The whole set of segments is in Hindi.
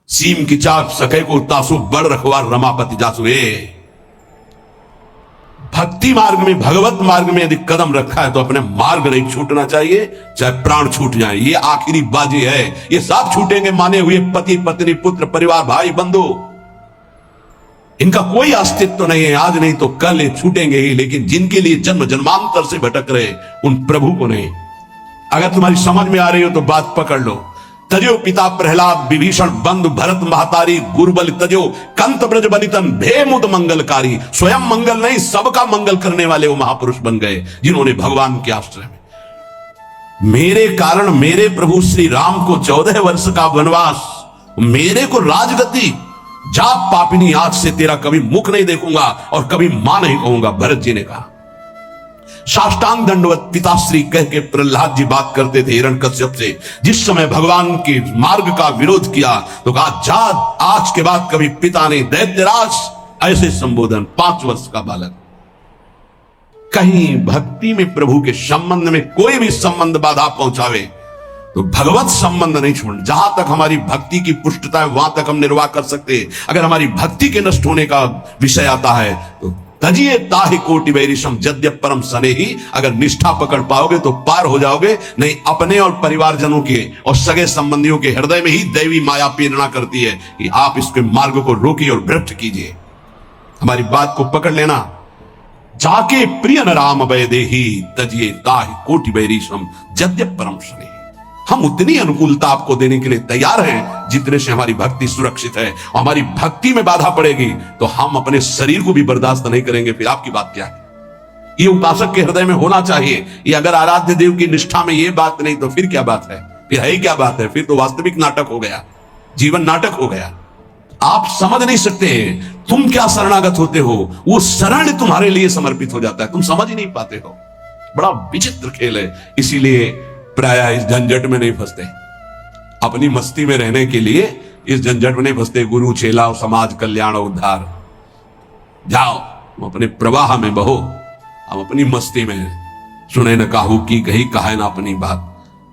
सीम की चाक सके को तासु बड़ रखवा रमापति जासु। भक्ति मार्ग में, भगवत मार्ग में यदि कदम रखा है तो अपने मार्ग नहीं छूटना चाहिए, चाहे प्राण छूट जाए। ये आखिरी बाजी है, ये सब छूटेंगे माने हुए पति पत्नी पुत्र परिवार भाई बंधु, इनका कोई अस्तित्व नहीं है। आज नहीं तो कल ये छूटेंगे ही, लेकिन जिनके लिए जन्म जन्मांतर से भटक रहे उन प्रभु को नहीं। अगर तुम्हारी समझ में आ रही हो तो बात पकड़ लो। तजो पिता प्रहलाद विभीषण बंधु भरत महतारी गुरुबल तजो कंत ब्रज बनितन भेमुद मंगलकारी। स्वयं मंगल नहीं, सबका मंगल करने वाले वो महापुरुष बन गए जिन्होंने भगवान के आश्रय में मेरे कारण मेरे प्रभु श्री राम को 14 वर्ष का वनवास, मेरे को राजगति, जा पापिनी आज से तेरा कभी मुख नहीं देखूंगा और कभी मां नहीं कहूंगा, भरत जी ने कहा। साष्टांग दंडवत पिताश्री कह के प्रहलाद जी बात करते थे हिरण्यकश्यप से। जिस समय भगवान के मार्ग का विरोध किया तो कहा जा आज के बाद कभी पिता ने दैत्यराज, ऐसे संबोधन। 5 वर्ष का बालक। कहीं भक्ति में प्रभु के संबंध में कोई भी संबंध बाधा पहुंचावे तो भगवत संबंध नहीं छोड़। जहां तक हमारी भक्ति की पुष्टता है वहां तक हम निर्वाह कर सकते। अगर हमारी भक्ति के नष्ट होने का विषय आता है तो तजिए ताहि कोटि वैरिशम जद्य परम सने ही। अगर निष्ठा पकड़ पाओगे तो पार हो जाओगे, नहीं अपने और परिवारजनों के और सगे संबंधियों के हृदय में ही दैवी माया प्रेरणा करती है कि आप इसके मार्ग को रोकिए और भ्रष्ट कीजिए। हमारी बात को पकड़ लेना। जाके प्रिय न राम वै देही तजिए ताहि कोटि वैरिशम जद्य परम सने। हम उतनी अनुकूलता आपको देने के लिए तैयार हैं जितने से हमारी भक्ति सुरक्षित है। हमारी भक्ति में बाधा पड़ेगी तो हम अपने शरीर को भी बर्दाश्त नहीं करेंगे। फिर आपकी बात क्या है? ये उपासक के हृदय में होना चाहिए। ये अगर आराध्य देव की निष्ठा में ये बात नहीं तो फिर क्या बात है? फिर है क्या बात है? फिर तो वास्तविक नाटक हो गया, जीवन नाटक हो गया। आप समझ नहीं सकते तुम क्या शरणागत होते हो, वो शरण तुम्हारे लिए समर्पित हो जाता है, तुम समझ ही नहीं पाते हो। बड़ा विचित्र खेल है। इसीलिए प्राय इस झंझट में नहीं फंसते। अपनी मस्ती में रहने के लिए इस झंझट में नहीं फंसते। गुरु चेला और समाज कल्याण और उद्धार, जाओ हम अपने प्रवाह में बहो, हम अपनी मस्ती में सुने न काहू की कही कहे ना अपनी बात।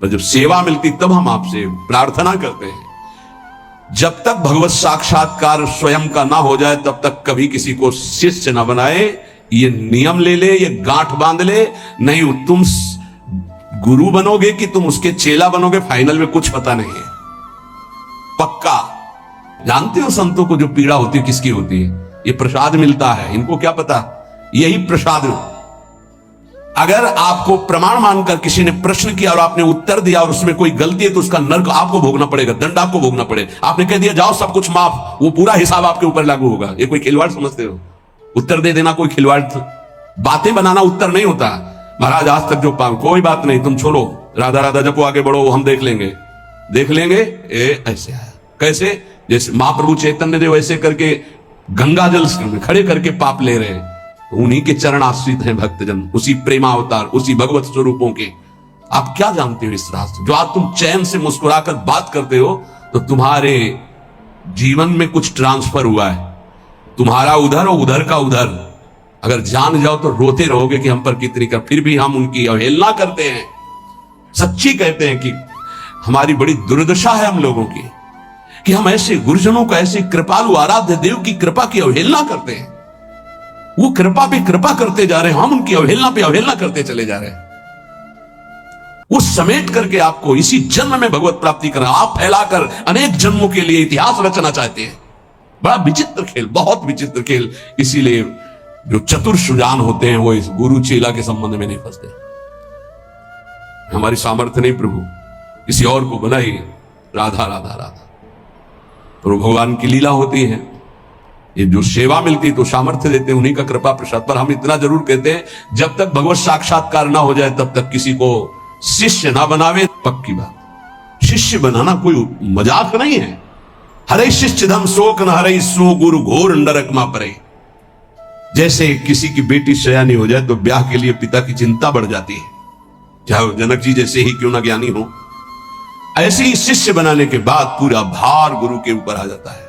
पर जब सेवा मिलती तब हम आपसे प्रार्थना करते हैं। जब तक भगवत साक्षात्कार स्वयं का ना हो जाए तब तक कभी किसी को शिष्य ना बनाए। ये नियम ले ले, ये गांठ बांध ले। नहीं तुम गुरु बनोगे कि तुम उसके चेला बनोगे, फाइनल में कुछ पता नहीं है। पक्का जानते हो संतों को जो पीड़ा होती है किसकी होती है? ये प्रसाद मिलता है, इनको क्या पता, यही प्रसाद। अगर आपको प्रमाण मानकर किसी ने प्रश्न किया और आपने उत्तर दिया और उसमें कोई गलती है तो उसका नर्क आपको भोगना पड़ेगा, दंड आपको भोगना पड़ेगा। आपने कह दिया जाओ सब कुछ माफ, वो पूरा हिसाब आपके ऊपर लागू होगा। ये कोई खिलवाड़ समझते हो? उत्तर दे देना कोई खिलवाड़? बातें बनाना उत्तर नहीं होता। महाराज आज तक जो कोई बात नहीं, तुम छोड़ो, राधा राधा जपो, आगे बढ़ो, हम देख लेंगे। देख लेंगे ऐसे आया कैसे? जैसे महाप्रभु चैतन्य देव ऐसे करके गंगा जल खड़े करके पाप ले रहे हैं, तो उन्हीं के चरण आश्रित हैं भक्तजन, उसी प्रेमावतार, उसी भगवत स्वरूपों के। आप क्या जानते हो इस रास्ते? जो आज तुम चैन से मुस्कुराकर बात करते हो तो तुम्हारे जीवन में कुछ ट्रांसफर हुआ है। तुम्हारा उधर और उधर का उधर। अगर जान जाओ तो रोते रहोगे कि हम पर कितनी कर, फिर भी हम उनकी अवहेलना करते हैं। सच्ची कहते हैं कि हमारी बड़ी दुर्दशा है हम लोगों की कि हम ऐसे गुरुजनों का, ऐसे कृपालु आराध्य देव की कृपा की अवहेलना करते हैं। वो कृपा पे कृपा करते जा रहे हैं, हम उनकी अवहेलना पे अवहेलना करते चले जा रहे हैं। वो समेट करके आपको इसी जन्म में भगवत प्राप्ति करना, आप फैलाकर अनेक जन्मों के लिए इतिहास रचना चाहते हैं। बड़ा विचित्र खेल, बहुत विचित्र खेल। इसीलिए जो चतुर सुजान होते हैं वो इस गुरु चेला के संबंध में नहीं फंसते। हमारी सामर्थ्य नहीं, प्रभु किसी और को बनाइए। राधा राधा राधा प्रभु भगवान की लीला होती है। ये जो सेवा मिलती तो सामर्थ्य देते हैं, उन्हीं का कृपा प्रसाद। पर हम इतना जरूर कहते हैं जब तक भगवत साक्षात्कार ना हो जाए तब तक किसी को शिष्य ना बनावे। पक्की बात, शिष्य बनाना कोई मजाक नहीं है। हरे शिष्य धम शोक न हरे सो गुरु घोर नरक मा परे। जैसे किसी की बेटी सयानी हो जाए तो ब्याह के लिए पिता की चिंता बढ़ जाती है, चाहे जनक जी जैसे ही क्यों ना ज्ञानी हो। ऐसे ही शिष्य बनाने के बाद पूरा भार गुरु के ऊपर आ जाता है।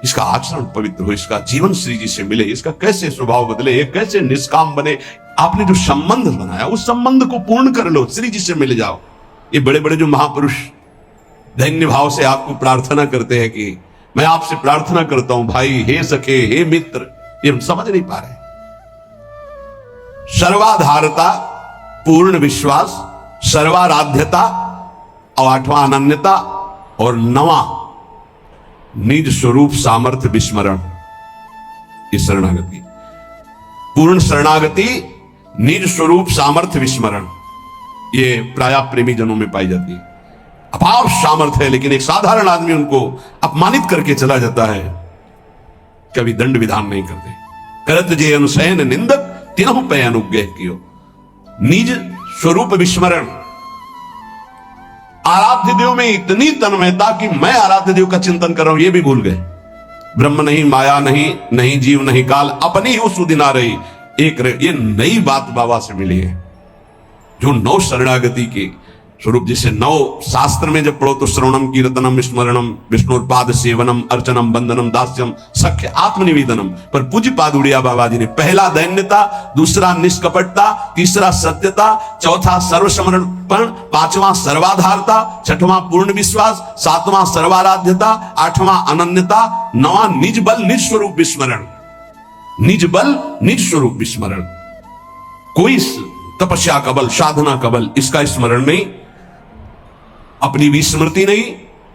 इसका आचरण पवित्र हो, इसका जीवन श्री जी से मिले, इसका कैसे स्वभाव बदले, ये कैसे निष्काम बने। आपने जो संबंध बनाया उस संबंध को पूर्ण कर लो, श्री जी से मिल जाओ। ये बड़े बड़े जो महापुरुष दैन्य भाव से आपको प्रार्थना करते हैं कि मैं आपसे प्रार्थना करता हूं भाई, हे सखे, हे मित्र, ये हम समझ नहीं पा रहे। सर्वाधारता, पूर्ण विश्वास, सर्वाराध्यता, और 8वां अनन्यता, और 9वां निज स्वरूप सामर्थ्य विस्मरण। ये शरणागति, पूर्ण शरणागति, निज स्वरूप सामर्थ्य विस्मरण, ये प्राय प्रेमी जनों में पाई जाती है। अपार सामर्थ्य है, लेकिन एक साधारण आदमी उनको अपमानित करके चला जाता है, कभी दंड विधान नहीं करते। करत जे अनुसैन निंदक, तिनहु पे अनुग्रह कियो। निज स्वरूप विस्मरण, आराध्य देव में इतनी तन्मयता कि मैं आराध्य देव का चिंतन कर रहा हूं, ये भी भूल गए। ब्रह्म नहीं, माया नहीं, नहीं जीव नहीं काल, अपनी ही सुदिना रही एक रहे। ये नई बात बाबा से मिली है, जो 9 शरणागति के स्वरूप, जिसे 9 शास्त्र में जब पढ़ो तो श्रवणम, कीर्तनम, स्मरणम, विष्णुपाद सेवनम, अर्चनम, बंदनम, दास्यम, सख्य, आत्मनिवेदनम। पर पूज्य पाद उड़िया बाबा जी ने पहला दैन्यता, दूसरा निष्कपटता, तीसरा सत्यता, चौथा सर्वसमर्पण, 5वां सर्वाधारता, 6वां पूर्ण विश्वास, 7वां सर्वाराध्यता, 8वां अनन्यता, 9वां निज बल निज स्वरूप विस्मरण। निज बल निज स्वरूप विस्मरण, कोई तपस्या का बल, साधना का बल, इसका स्मरण नहीं, अपनी भी स्मृति नहीं।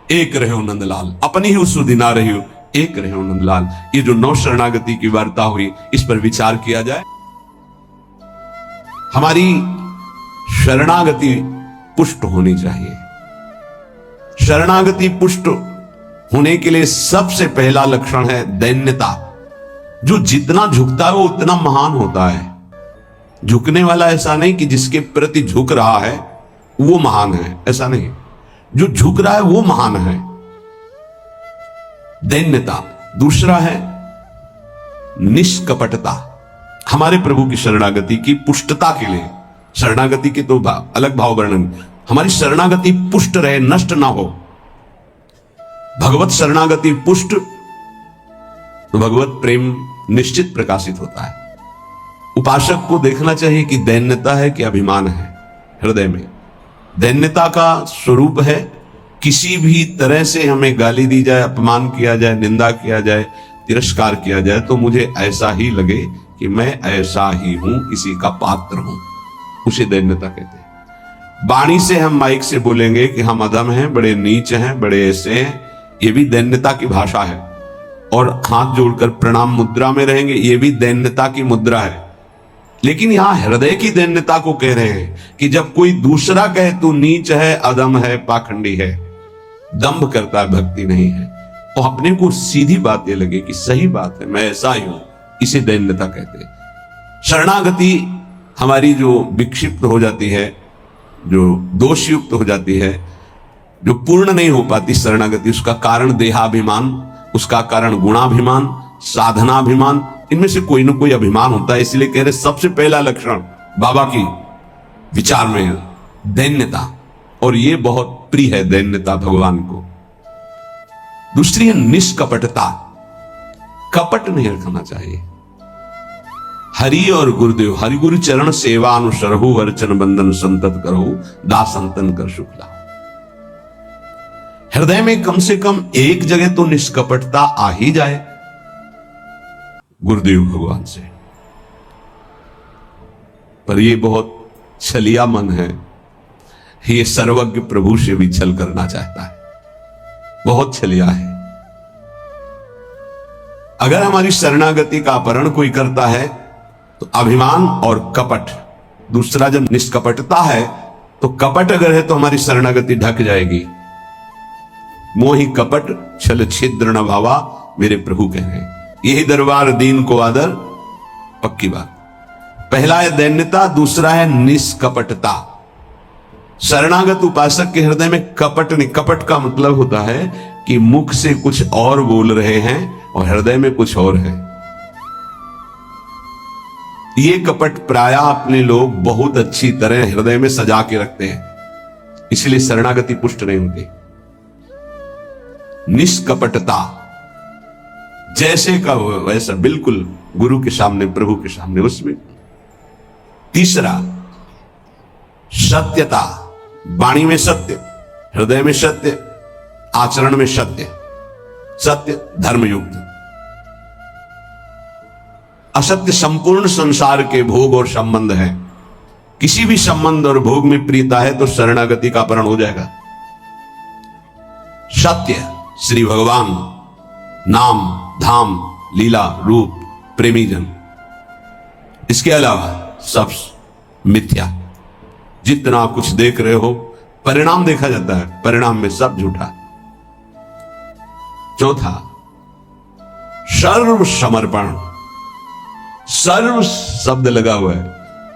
एक रहे हो नंदलाल, अपनी ही सुदिना रही हो, एक रहे हो नंदलाल। ये जो 9 शरणागति की वार्ता हुई, इस पर विचार किया जाए। हमारी शरणागति पुष्ट होनी चाहिए। शरणागति पुष्ट होने के लिए सबसे पहला लक्षण है दैन्यता। जो जितना झुकता है वो उतना महान होता है। झुकने वाला ऐसा नहीं कि जिसके प्रति झुक रहा है वो महान है, ऐसा नहीं। जो झुक रहा है वो महान है। दैन्यता। दूसरा है निष्कपटता। हमारे प्रभु की शरणागति की पुष्टता के लिए, शरणागति के तो अलग भाव वर्णन, हमारी शरणागति पुष्ट रहे, नष्ट ना हो। भगवत शरणागति पुष्ट तो भगवत प्रेम निश्चित प्रकाशित होता है। उपासक को देखना चाहिए कि दैन्यता है कि अभिमान है हृदय में। दैन्यता का स्वरूप है किसी भी तरह से हमें गाली दी जाए, अपमान किया जाए, निंदा किया जाए, तिरस्कार किया जाए, तो मुझे ऐसा ही लगे कि मैं ऐसा ही हूं, किसी का पात्र हूं, उसे दैन्यता कहते हैं। वाणी से हम माइक से बोलेंगे कि हम अधम हैं, बड़े नीच हैं, बड़े ऐसे हैं, ये भी दैन्यता की भाषा है। और हाथ जोड़कर प्रणाम मुद्रा में रहेंगे, ये भी दैन्यता की मुद्रा है। लेकिन यहां हृदय की दैन्यता को कह रहे हैं कि जब कोई दूसरा कहे तू नीच है, अधम है, पाखंडी है, दंभ करता है, भक्ति नहीं है, तो अपने को सीधी बात ये लगे कि सही बात है, मैं ऐसा ही हूं, इसे दैन्यता कहते हैं। शरणागति हमारी जो विक्षिप्त हो जाती है, जो दोषयुक्त हो जाती है, जो पूर्ण नहीं हो पाती शरणागति, उसका कारण देहाभिमान, उसका कारण गुणाभिमान, साधनाभिमान, इनमें से कोई ना कोई अभिमान होता है। इसलिए कह रहे सबसे पहला लक्षण बाबा की विचार में है दैन्यता, और ये बहुत प्रिय है दैन्यता भगवान को। दूसरी है निष्कपटता। कपट नहीं रखना चाहिए। हरि और गुरुदेव, हरि गुरु चरण सेवा अनुसरहु, अर्चन बंदन संतत करहु, दासंतन कर शुक्ला। हृदय में कम से कम एक जगह तो निष्कपटता आ ही जाए गुरुदेव भगवान से। पर ये बहुत छलिया मन है, ये सर्वज्ञ प्रभु से भी छल करना चाहता है, बहुत छलिया है। अगर हमारी शरणागति का अपहरण कोई करता है तो अभिमान और कपट। दूसरा जब निष्कपटता है तो कपट अगर है तो हमारी शरणागति ढक जाएगी। मोहि कपट छल छिद्र न भावा, मेरे प्रभु कह रहे हैं। यही दरबार दीन को आदर, पक्की बात। पहला है दैन्यता, दूसरा है निष्कपटता। शरणागत उपासक के हृदय में कपट नहीं। कपट का मतलब होता है कि मुख से कुछ और बोल रहे हैं और हृदय में कुछ और है। ये कपट प्रायः अपने लोग बहुत अच्छी तरह हृदय में सजा के रखते हैं, इसलिए शरणागति पुष्ट नहीं होती। निष्कपटता, जैसे का वैसा, बिल्कुल गुरु के सामने, प्रभु के सामने, उसमें। तीसरा सत्यता। वाणी में सत्य, हृदय में सत्य, आचरण में सत्य, सत्य धर्मयुक्त, असत्य संपूर्ण संसार के भोग और संबंध है। किसी भी संबंध और भोग में प्रियता है तो शरणागति का अपहरण हो जाएगा। सत्य श्री भगवान, नाम, धाम, लीला, रूप, प्रेमी जन। इसके अलावा सब मिथ्या। जितना कुछ देख रहे हो परिणाम देखा जाता है, परिणाम में सब झूठा। चौथा, सर्व समर्पण। सर्व शब्द लगा हुआ है,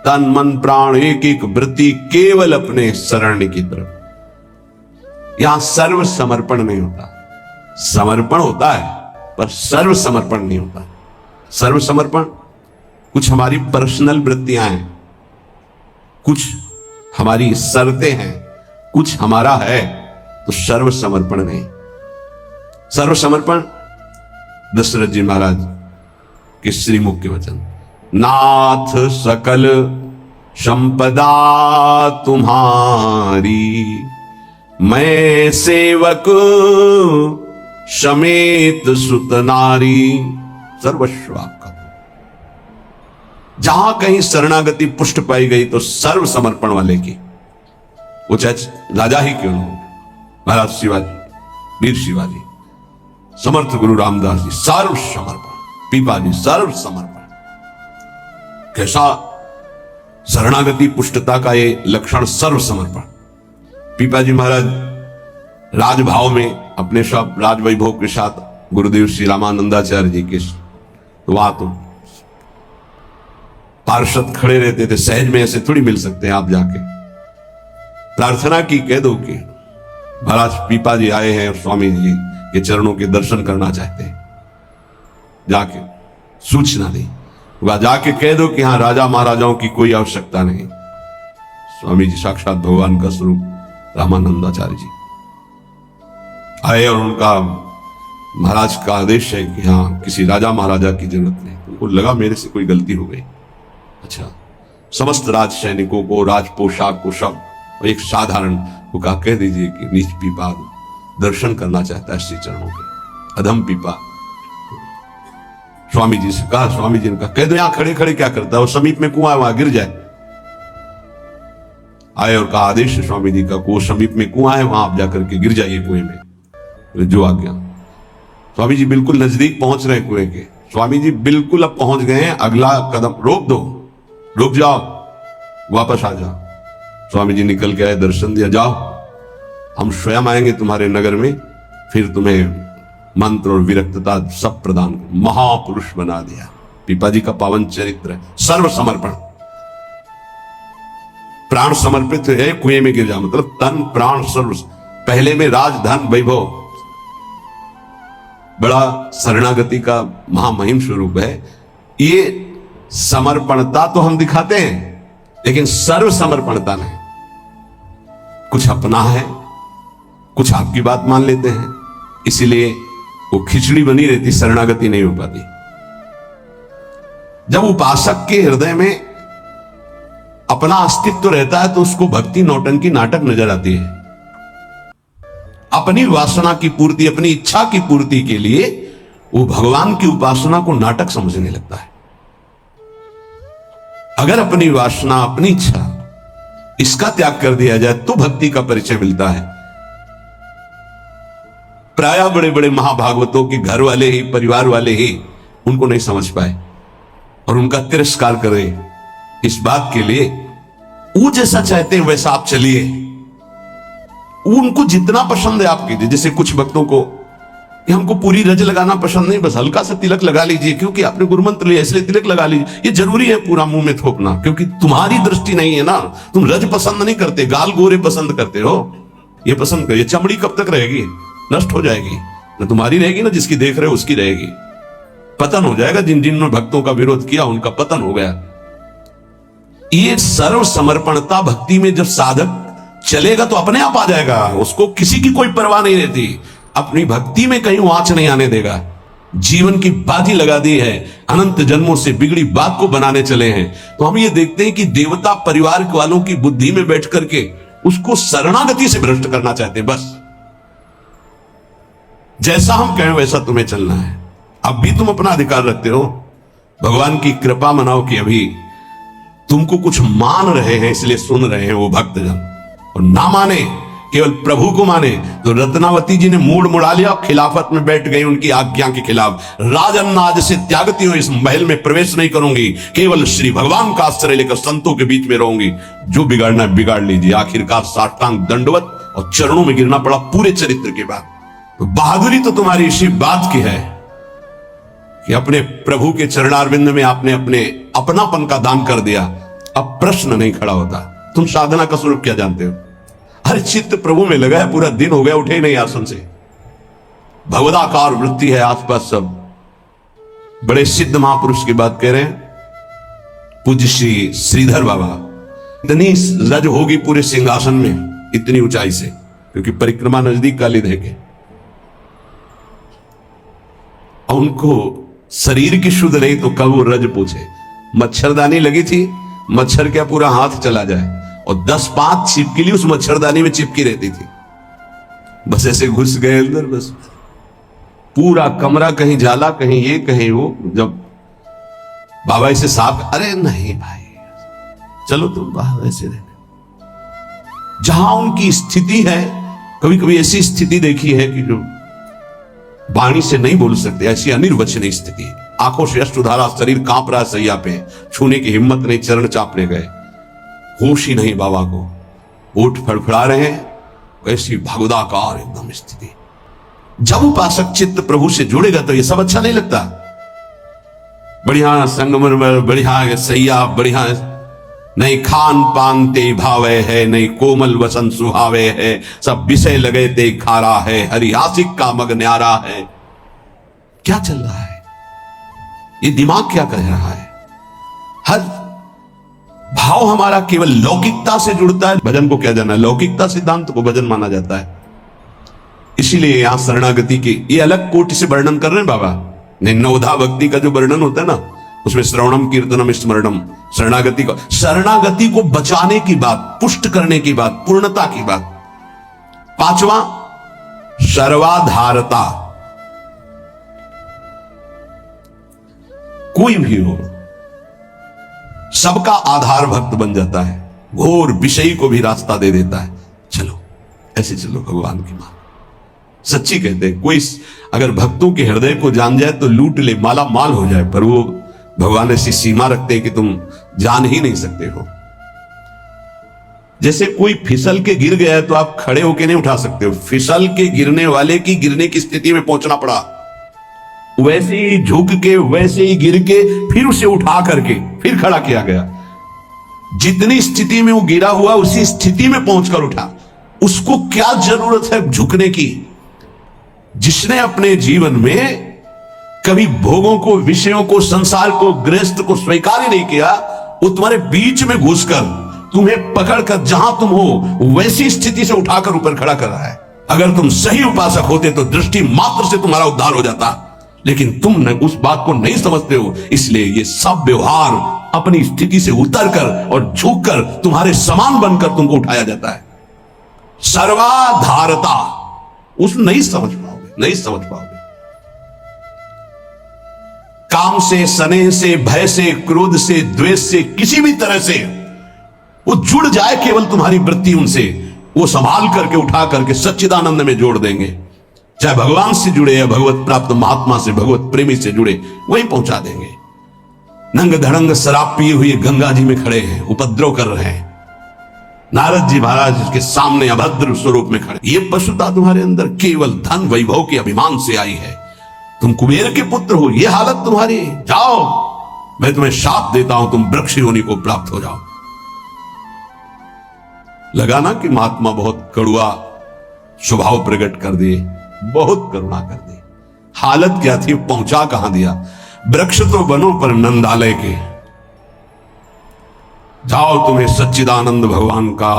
तन मन प्राण एक एक वृत्ति केवल अपने शरण की तरफ। यहां सर्व समर्पण नहीं होता, समर्पण होता है पर सर्व समर्पण नहीं होता। सर्व समर्पण कुछ हमारी पर्सनल वृत्तियां हैं, कुछ हमारी शर्तें हैं, कुछ हमारा है, तो सर्व समर्पण नहीं। सर्व समर्पण दशरथ जी महाराज के श्रीमुख के वचन, नाथ सकल संपदा तुम्हारी, मैं सेवक समेत सुत नारी, सर्वस्व आपका। जहां कहीं शरणागति पुष्ट पाई गई तो सर्व समर्पण वाले की, वो चाहे राजा ही क्यों हो, महाराज शिवाजी, वीर शिवाजी, समर्थ गुरु रामदास जी, सर्व समर्पण। पीपा जी, सर्व समर्पण। कैसा शरणागति पुष्टता का ये लक्षण, सर्व समर्पण। पीपा जी महाराज राजभाव में अपने सब राजवैभव के साथ गुरुदेव श्री रामानंदाचार्य जी के, तो वहां तो पार्षद खड़े रहते थे, सहज में ऐसे थोड़ी मिल सकते हैं आप जाके। प्रार्थना की, कह दो कि महाराज पीपा जी आए हैं और स्वामी जी के चरणों के दर्शन करना चाहते हैं, जाके सूचना दी, वह जाके कह दो कि हाँ राजा महाराजाओं की कोई आवश्यकता नहीं। स्वामी जी साक्षात भगवान का स्वरूप रामानंदाचार्य जी आए और उनका महाराज का आदेश है कि हाँ किसी राजा महाराजा की जरूरत नहीं। उनको लगा मेरे से कोई गलती हो गई। अच्छा, समस्त राज सैनिकों को, राज पोशाक को, सब एक साधारण को कहा कह दीजिए कि नीच पीपा दर्शन करना चाहता है श्री चरणों के। अधम पीपा स्वामी जी से कहा, स्वामी जी ने कहा कह दो यहां खड़े खड़े क्या करता है, वो समीप में कुआं है वहां गिर जाए। आए और कहा आदेश है स्वामी जी का, वो समीप में कुआं है वहां आप जाकर के गिर जाइए कुएं में। जो आ गया, स्वामी जी बिल्कुल नजदीक पहुंच रहे कुएं के। स्वामी जी बिल्कुल अब पहुंच गए हैं, अगला कदम रोक दो, रुक जाओ, वापस आ जाओ। स्वामी जी निकल के आए, दर्शन दिया, जाओ हम स्वयं आएंगे तुम्हारे नगर में, फिर तुम्हें मंत्र और विरक्तता सब प्रदान। महापुरुष बना दिया। पीपा जी का पावन चरित्र है, सर्व समर्पण। प्राण समर्पित है, कुएं में गिर जा, मतलब तन प्राण सर्व। पहले में राज धन वैभव, बड़ा शरणागति का महामहिम स्वरूप है। ये समर्पणता तो हम दिखाते हैं, लेकिन सर्व समर्पणता नहीं। कुछ अपना है, कुछ आपकी बात मान लेते हैं, इसीलिए वो खिचड़ी बनी रहती, शरणागति नहीं हो पाती। जब उपासक के हृदय में अपना अस्तित्व रहता है तो उसको भक्ति नौटंकी नाटक नजर आती है। अपनी वासना की पूर्ति, अपनी इच्छा की पूर्ति के लिए वो भगवान की उपासना को नाटक समझने लगता है। अगर अपनी वासना, अपनी इच्छा, इसका त्याग कर दिया जाए तो भक्ति का परिचय मिलता है। प्राय बड़े बड़े महाभागवतों के घर वाले ही, परिवार वाले ही उनको नहीं समझ पाए और उनका तिरस्कार करें। इस बात के लिए वो जैसा चाहते हैं वैसा आप चलिए, उनको जितना पसंद है आप कीजिए। जैसे कुछ भक्तों को हमको पूरी रज लगाना पसंद नहीं, बस हल्का सा तिलक लगा लीजिए, क्योंकि आपने गुरुमंत्र लिया इसलिए तिलक लगा लीजिए। ये जरूरी है पूरा मुंह में थोपना, क्योंकि तुम्हारी दृष्टि नहीं है ना, तुम रज पसंद नहीं करते, गाल गोरे पसंद करते हो। ये पसंद करिए। चमड़ी कब तक रहेगी, नष्ट हो जाएगी, न तुम्हारी रहेगी ना जिसकी देख रहे हो उसकी रहेगी। पतन हो जाएगा। जिन जिन भक्तों का विरोध किया उनका पतन हो गया। ये सर्व समर्पणता भक्ति में जब साधक चलेगा तो अपने आप आ जाएगा। उसको किसी की कोई परवाह नहीं रहती, अपनी भक्ति में कहीं आंच नहीं आने देगा। जीवन की बाजी लगा दी है, अनंत जन्मों से बिगड़ी बात को बनाने चले हैं। तो हम ये देखते हैं कि देवता परिवार वालों की बुद्धि में बैठ करके उसको शरणागति से भ्रष्ट करना चाहते हैं। बस जैसा हम कहें वैसा तुम्हें चलना है। अब भी तुम अपना अधिकार रखते हो। भगवान की कृपा मनाओ कि अभी तुमको कुछ मान रहे हैं, इसलिए सुन रहे हैं वो भक्तजन, और ना माने, केवल प्रभु को माने। तो रत्नावती जी ने मूड मुड़ा लिया, खिलाफत में बैठ गई उनकी आज्ञा के खिलाफ। राजन आज से त्यागती हूं, इस महल में प्रवेश नहीं करूंगी, केवल श्री भगवान का आश्रय लेकर संतों के बीच में रहूंगी। जो बिगाड़ना है बिगाड़ लीजिए। आखिरकार साष्टांग दंडवत और चरणों में गिरना पड़ा पूरे चरित्र के बाद। तो बहादुरी तो तुम्हारी इसी बात की है कि अपने प्रभु के चरणारविंद में आपने अपनापन का दान कर दिया। अब प्रश्न नहीं खड़ा होता। तुम साधना का स्वरूप क्या जानते हो? हर चित्त प्रभु में लगा है, पूरा दिन हो गया उठे नहीं आसन से। भगवदाकार वृत्ति है आसपास सब। बड़े सिद्ध महापुरुष की बात कह रहे हैं, पूज्य श्री श्रीधर बाबा। इतनी रज होगी पूरे सिंहासन में, इतनी ऊंचाई से, क्योंकि परिक्रमा नजदीक काली दे के। उनको शरीर की शुद्ध नहीं तो कब वो रज पूछे। मच्छरदानी लगी थी, मच्छर क्या पूरा हाथ चला जाए, और 10-5 छिपकली उस मच्छरदानी में चिपकी रहती थी। बस ऐसे घुस गए अंदर, बस पूरा कमरा कहीं जाला, कहीं ये कहीं वो। जब बाबा इसे साफ, अरे नहीं भाई चलो तुम बाहर ऐसे रहने। जहां उनकी स्थिति है, कभी कभी ऐसी स्थिति देखी है कि जो वाणी से नहीं बोल सकते, ऐसी अनिर्वचनीय स्थिति। आंखों से अश्रुधारा, शरीर कांप रहा है सैया पे, छूने की हिम्मत नहीं, चरण चापने गए, होश ही नहीं बाबा को, ओठ फड़फड़ा रहे हैं, कैसी भगवदाकार एकदम स्थिति। जब उपासक चित्त प्रभु से जुड़ेगा तो ये सब अच्छा नहीं लगता। बढ़िया संगमरमर, बढ़िया सैया, बढ़िया नहीं खान पान ते भावे है, नहीं कोमल वसन सुहावे है, सब विषय लगे ते खारा है, हरियासिक का मग न्यारा है। क्या चल रहा है? ये दिमाग क्या कह रहा है? हर भाव हमारा केवल लौकिकता से जुड़ता है। भजन को क्या जाना, लौकिकता सिद्धांत को भजन माना जाता है। इसीलिए यहां शरणागति की ये अलग कोटि से वर्णन कर रहे हैं बाबा। नवधा भक्ति का जो वर्णन होता है ना, उसमें श्रवणम कीर्तनम स्मरणम, शरणागति को बचाने की बात, पुष्ट करने की बात, पूर्णता की बात। 5वां सर्वाधारता। कोई भी हो सबका आधार भक्त बन जाता है, घोर विषयी को भी रास्ता दे देता है। चलो ऐसे चलो भगवान की मां। सच्ची कहते हैं, कोई अगर भक्तों के हृदय को जान जाए तो लूट ले, माला माल हो जाए, पर वो भगवान ऐसी सीमा रखते हैं कि तुम जान ही नहीं सकते हो। जैसे कोई फिसल के गिर गया है तो आप खड़े होके नहीं उठा सकते हो, फिसल के गिरने वाले की गिरने की स्थिति में पहुंचना पड़ा, वैसे ही झुक के, वैसे ही गिर के, फिर उसे उठा करके फिर खड़ा किया गया। जितनी स्थिति में वो गिरा हुआ उसी स्थिति में पहुंचकर उठा। उसको क्या जरूरत है झुकने की? जिसने अपने जीवन में कभी भोगों को, विषयों को, संसार को, गृहस्थ को स्वीकार ही नहीं किया, वो तुम्हारे बीच में घुसकर तुम्हें पकड़कर जहां तुम हो वैसी स्थिति से उठाकर ऊपर खड़ा कर रहा है। अगर तुम सही उपासक होते तो दृष्टि मात्र से तुम्हारा उद्धार हो जाता, लेकिन तुम उस बात को नहीं समझते हो। इसलिए ये सब व्यवहार अपनी स्थिति से उतरकर और झुककर तुम्हारे समान बनकर तुमको उठाया जाता है। सर्वाधारता, उस नहीं समझ पाओगे, नहीं समझ पाओगे। काम से, स्नेह से, भय से, क्रोध से, द्वेष से, किसी भी तरह से वो जुड़ जाए केवल तुम्हारी वृत्ति उनसे, वो संभाल करके उठा करके सच्चिदानंद में जोड़ देंगे। चाहे भगवान से जुड़े या भगवत प्राप्त महात्मा से, भगवत प्रेमी से जुड़े, वहीं पहुंचा देंगे। नंग धड़ंग शराब पिए हुए गंगा जी में खड़े हैं, उपद्रव कर रहे हैं। नारद जी महाराज के सामने अभद्र स्वरूप में खड़े। ये पशुता तुम्हारे अंदर केवल धन वैभव के अभिमान से आई है। तुम कुबेर के पुत्र हो, ये हालत तुम्हारी। जाओ, मैं तुम्हें शाप देता हूं, तुम वृक्ष योनि को प्राप्त हो जाओ। लगा ना कि महात्मा बहुत कड़ुआ स्वभाव प्रकट कर दिए, बहुत करुणा कर दी। हालत क्या थी, पहुंचा कहां दिया। वृक्ष तो बनो पर नंदालय के। जाओ, तुम्हें सच्चिदानंद भगवान का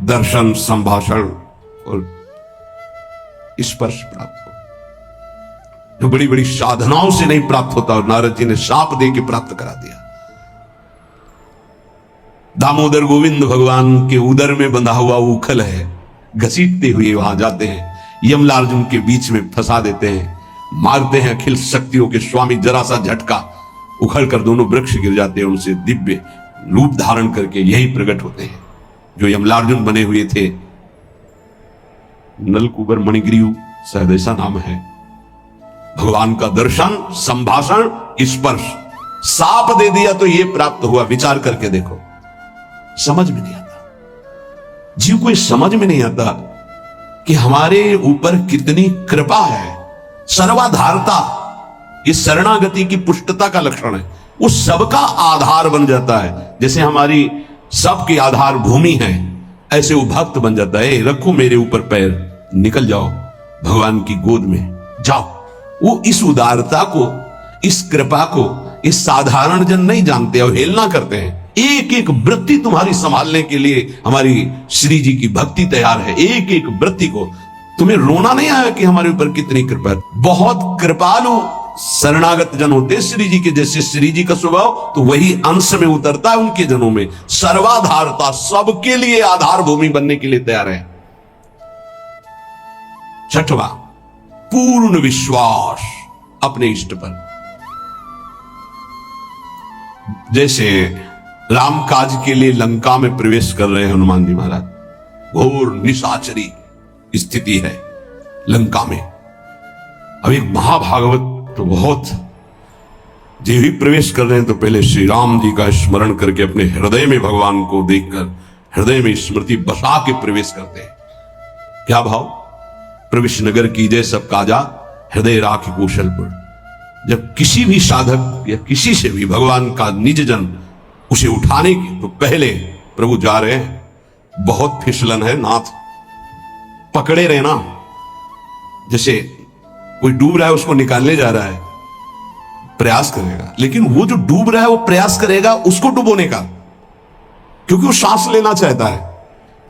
दर्शन, संभाषण और स्पर्श प्राप्त हो, जो बड़ी बड़ी साधनाओं से नहीं प्राप्त होता। और नारद जी ने शाप दे के प्राप्त करा दिया। दामोदर गोविंद भगवान के उदर में बंधा हुआ उखल है, घसीटते हुए वहां जाते हैं। यमलार्जुन के बीच में फंसा देते हैं, मारते हैं अखिल शक्तियों के स्वामी, जरा सा झटका उखड़कर दोनों वृक्ष गिर जाते हैं, उनसे दिव्य रूप धारण करके यही प्रकट होते हैं जो यमलार्जुन बने हुए थे। नलकूबर मणिग्रीव शायद ऐसा नाम है। भगवान का दर्शन, संभाषण, स्पर्श, साप दे दिया तो ये प्राप्त हुआ। विचार करके देखो, समझ में नहीं आता, जीव को समझ में नहीं आता कि हमारे ऊपर कितनी कृपा है। सर्वाधारता, इस शरणागति की पुष्टता का लक्षण है। वो सबका आधार बन जाता है। जैसे हमारी सबकी आधार भूमि है, ऐसे वो भक्त बन जाता है। रखो मेरे ऊपर पैर, निकल जाओ भगवान की गोद में जाओ। वो इस उदारता को, इस कृपा को इस साधारण जन नहीं जानते, अवहेलना करते हैं। एक एक वृत्ति तुम्हारी संभालने के लिए हमारी श्री जी की भक्ति तैयार है। एक एक वृत्ति को तुम्हें रोना नहीं आया कि हमारे ऊपर कितनी कृपा है। बहुत कृपालु शरणागत जन होते श्री जी के। जैसे श्री जी का स्वभाव तो वही अंश में उतरता है उनके जनों में। सर्वाधारता, सबके लिए आधार भूमि बनने के लिए तैयार है। छठवां, पूर्ण विश्वास अपने इष्ट पर। जैसे राम काज के लिए लंका में प्रवेश कर रहे हैं हनुमान जी महाराज, घोर निशाचरी स्थिति है लंका में। अब एक महाभागवत तो बहुत जो भी प्रवेश कर रहे हैं तो पहले श्री राम जी का स्मरण करके अपने हृदय में भगवान को देखकर हृदय में स्मृति बसा के प्रवेश करते हैं। क्या भाव? प्रवेश नगर कीजिए सब काजा, हृदय राख कौशलपुर। जब किसी भी साधक या किसी से भी भगवान का निज जन उसे उठाने की तो पहले प्रभु जा रहे हैं, बहुत फिसलन है नाथ, पकड़े रहना। जैसे कोई डूब रहा है उसको निकालने जा रहा है, प्रयास करेगा, लेकिन वो जो डूब रहा है वो प्रयास करेगा उसको डुबोने का, क्योंकि वो सांस लेना चाहता है।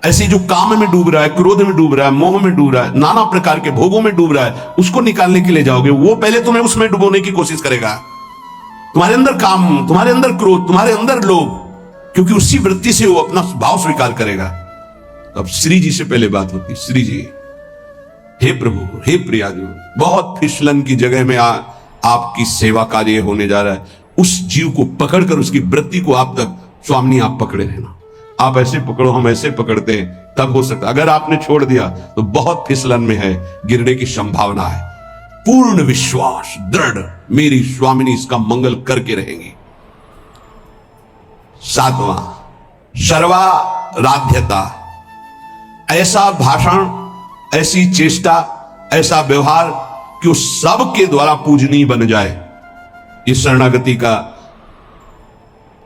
ऐसे जो काम में डूब रहा है, क्रोध में डूब रहा है, मोह में डूब रहा है, नाना प्रकार के भोगों में डूब रहा है, उसको निकालने के लिए जाओगे, वो पहले तुम्हें उसमें डुबोने की कोशिश करेगा। तुम्हारे अंदर काम, तुम्हारे अंदर क्रोध, तुम्हारे अंदर लोभ, क्योंकि उसी वृत्ति से वो अपना भाव स्वीकार करेगा। तो अब श्री जी से पहले बात होती, श्री जी, हे प्रभु, हे प्रियाजू, बहुत फिसलन की जगह में आपकी सेवा कार्य होने जा रहा है। उस जीव को पकड़कर उसकी वृत्ति को आप तक स्वामी आप पकड़े रहना। आप ऐसे पकड़ो, हम ऐसे पकड़ते हैं, तब हो सकता। अगर आपने छोड़ दिया तो बहुत फिसलन में है, गिरने की संभावना है। पूर्ण विश्वास, दृढ़, मेरी स्वामिनी इसका मंगल करके रहेंगी। सातवां, सर्वाराध्यता। ऐसा भाषण, ऐसी चेष्टा, ऐसा व्यवहार कि उस सब के द्वारा पूजनीय बन जाए। इस शरणागति का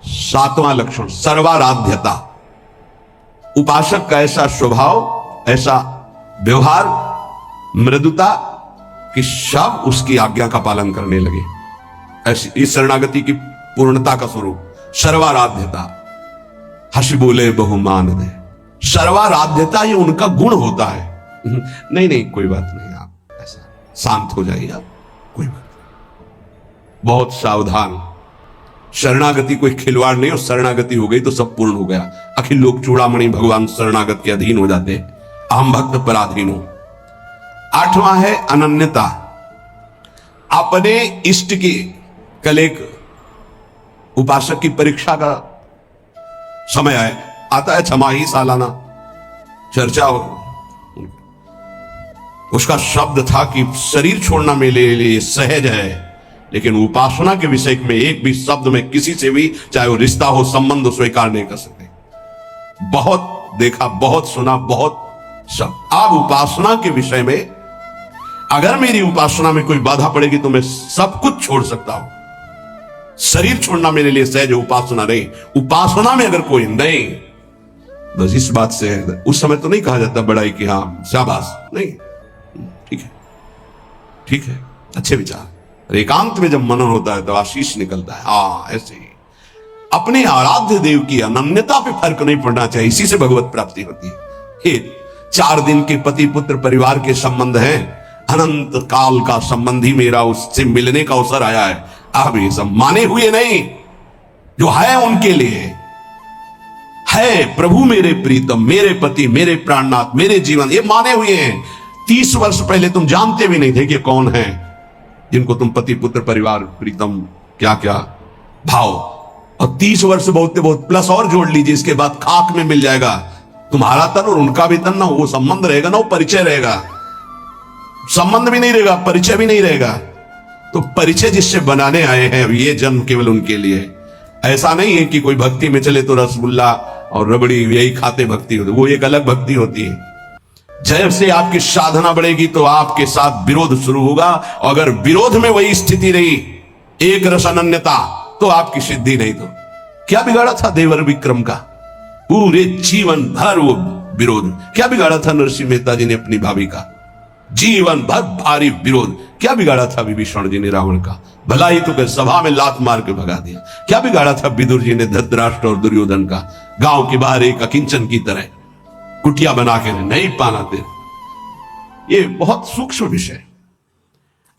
सातवां लक्षण सर्वाराध्यता। उपासक का ऐसा स्वभाव, ऐसा व्यवहार, मृदुता कि सब उसकी आज्ञा का पालन करने लगे। ऐसी इस शरणागति की पूर्णता का स्वरूप सर्वाराध्यता। हंस बोले बहुमान दे। सर्वाराध्यता ये उनका गुण होता है। नहीं नहीं कोई बात नहीं, आप ऐसा शांत हो जाइए, आप कोई बात नहीं। बहुत सावधान। शरणागति कोई खिलवाड़ नहीं, और शरणागति हो गई तो सब पूर्ण हो गया। अखिल लोक चूड़ामणि भगवान शरणागत के अधीन हो जाते हैं। अहम भक्त पराधीन हो। आठवां है अनन्यता। अपने इष्ट की, कल एक उपासक की परीक्षा का समय आता है, छमाही सालाना चर्चा हो। उसका शब्द था कि शरीर छोड़ना मेरे लिए सहज है, लेकिन उपासना के विषय में एक भी शब्द में किसी से भी, चाहे वो रिश्ता हो, संबंध हो, स्वीकार नहीं कर सकते। बहुत देखा, बहुत सुना, बहुत सब। अब उपासना के विषय में अगर मेरी उपासना में कोई बाधा पड़ेगी तो मैं सब कुछ छोड़ सकता हूं। शरीर छोड़ना मेरे लिए सहज, उपासना नहीं। उपासना में अगर कोई नहीं, बस इस बात से उस समय तो नहीं कहा जाता बड़ाई कि हाँ शाबाश, नहीं, ठीक है, ठीक है, अच्छे विचार। एकांत में जब मनन होता है तो आशीष निकलता है। हाँ, ऐसे ही अपने आराध्य देव की अनन्यता पे फर्क नहीं पड़ना चाहिए, इसी से भगवत प्राप्ति होती है। 4 दिन के पति पुत्र परिवार के संबंध हैं, अनंत काल का संबंधी मेरा उससे मिलने का अवसर आया है। अब ये सब माने हुए नहीं, जो है उनके लिए है। प्रभु मेरे प्रीतम, मेरे पति, मेरे प्राणनाथ, मेरे जीवन, ये माने हुए हैं। 30 वर्ष पहले तुम जानते भी नहीं थे कि कौन है जिनको तुम पति पुत्र परिवार प्रीतम क्या क्या भाव, और 30 वर्ष बहुत बहुत प्लस और जोड़ लीजिए, इसके बाद खाक में मिल जाएगा तुम्हारा तन और उनका भी तन। ना वो संबंध रहेगा ना वो परिचय रहेगा, संबंध भी नहीं रहेगा, परिचय भी नहीं रहेगा। तो परिचय जिससे बनाने आए हैं ये जन्म केवल उनके लिए। ऐसा नहीं है कि कोई भक्ति में चले तो रसगुल्ला और रबड़ी यही खाते भक्ति होती, वो एक अलग भक्ति होती है। जैसे आपकी साधना बढ़ेगी तो आपके साथ विरोध शुरू होगा, अगर विरोध में वही स्थिति रही एक रस अनन्यता तो आपकी सिद्धि नहीं। तो क्या बिगाड़ा था देवर विक्रम का, पूरे जीवन भर वो विरोध। क्या बिगाड़ा था नरसिंह मेहता जी ने अपनी भाभी का, जीवन भर भारी विरोध। क्या बिगाड़ा था विभीषण जी ने रावण का, भला ही तो सभा में लात मार के भगा दिया। क्या बिगाड़ा था विदुर जी ने धृतराष्ट्र और दुर्योधन का, गांव के बाहर एक अकिंचन की तरह कुटिया बना के नहीं पाना दे। ये बहुत सूक्ष्म विषय।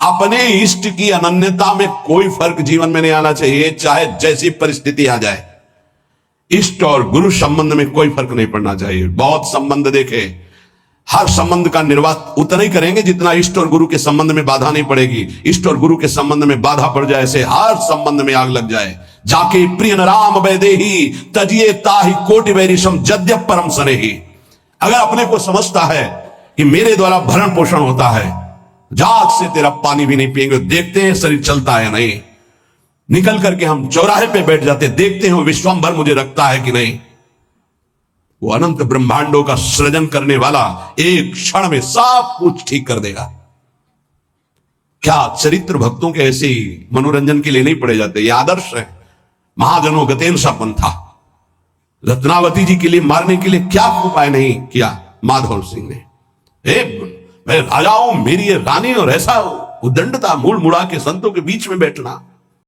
अपने इष्ट की अनन्यता में कोई फर्क जीवन में नहीं आना चाहिए, चाहे जैसी परिस्थिति आ जाए। इष्ट और गुरु संबंध में कोई फर्क नहीं पड़ना चाहिए। बहुत संबंध देखे, हर संबंध का निर्वाह उतना ही करेंगे जितना इष्ट और गुरु के संबंध में बाधा नहीं पड़ेगी। इष्ट और गुरु के संबंध में बाधा पड़ जाए से हर संबंध में आग लग जाए। जाके प्रिय राम वैदेही तजिए ताहि कोटि वैरिशम जद्यप परम सनेही। अगर अपने को समझता है कि मेरे द्वारा भरण पोषण होता है, जाग से तेरा पानी भी नहीं पिएंगे, देखते हैं शरीर चलता है नहीं। निकल करके हम चौराहे पे बैठ जाते, देखते हैं वो विश्वंभर मुझे रखता है कि नहीं। वो अनंत ब्रह्मांडों का सृजन करने वाला एक क्षण में सब कुछ ठीक कर देगा। क्या चरित्र भक्तों के ऐसे ही मनोरंजन के लिए नहीं पड़े जाते, ये आदर्श है। महाजनों गतेन सा पंथा, रत्नावती जी के लिए मारने के लिए क्या उपाय नहीं किया माधव सिंह ने। मैं राजा हूं, मेरी ये रानी, और ऐसा उद्दंडता मूड मुड़ा के संतों के बीच में बैठना।